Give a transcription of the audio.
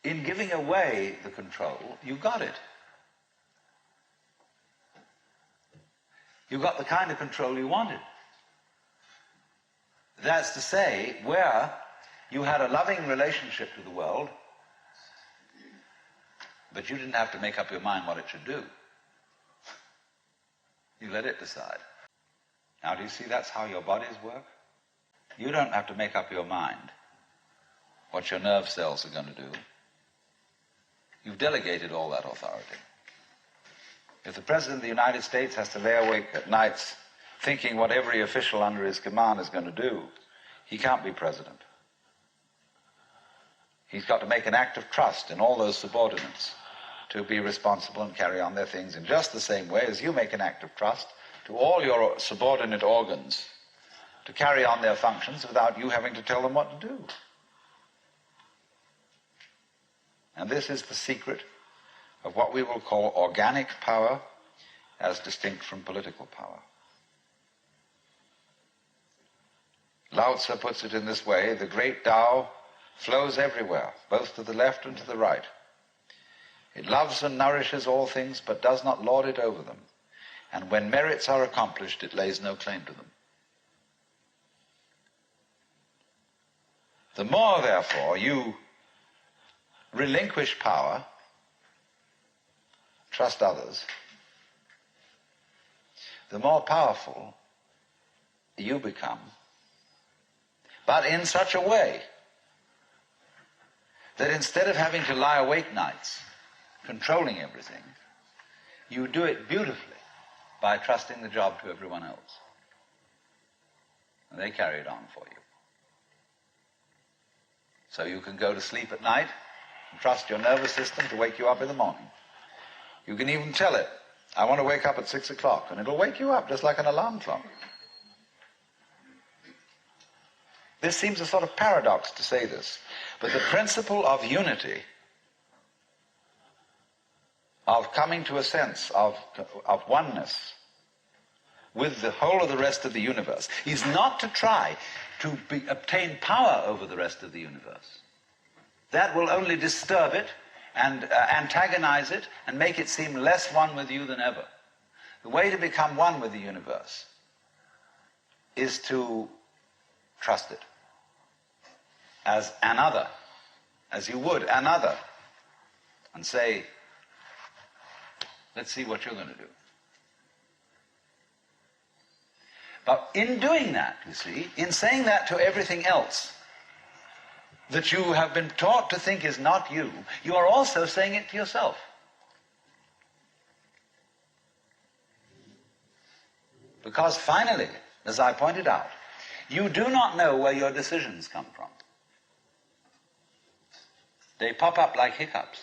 in giving away the control, you got it. You got the kind of control you wanted. That's to say, where you had a loving relationship to the world, but you didn't have to make up your mind what it should do. You let it decide. Now, do you see that's how your bodies work? You don't have to make up your mind what your nerve cells are going to do. You've delegated all that authority. If the President of the United States has to lay awake at nights thinking what every official under his command is going to do, he can't be president. He's got to make an act of trust in all those subordinates to be responsible and carry on their things in just the same way as you make an act of trust to all your subordinate organs to carry on their functions without you having to tell them what to do. And this is the secret of what we will call organic power as distinct from political power. Lao Tzu puts it in this way: the great Tao flows everywhere, both to the left and to the right. It loves and nourishes all things, but does not lord it over them. And when merits are accomplished, it lays no claim to them. The more, therefore, you relinquish power, trust others, the more powerful you become, but in such a way that instead of having to lie awake nights controlling everything, you do it beautifully by trusting the job to everyone else. And they carry it on for you. So you can go to sleep at night and trust your nervous system to wake you up in the morning. You can even tell it, I want to wake up at 6 o'clock, and it'll wake you up just like an alarm clock. This seems a sort of paradox to say this, but the principle of unity, of coming to a sense of oneness with the whole of the rest of the universe, is not to try to obtain power over the rest of the universe. That will only disturb it and antagonize it and make it seem less one with you than ever. The way to become one with the universe is to trust it as another, as you would another, and say, let's see what you're going to do. But in doing that, you see, in saying that to everything else that you have been taught to think is not you, you are also saying it to yourself. Because finally, as I pointed out, you do not know where your decisions come from. They pop up like hiccups.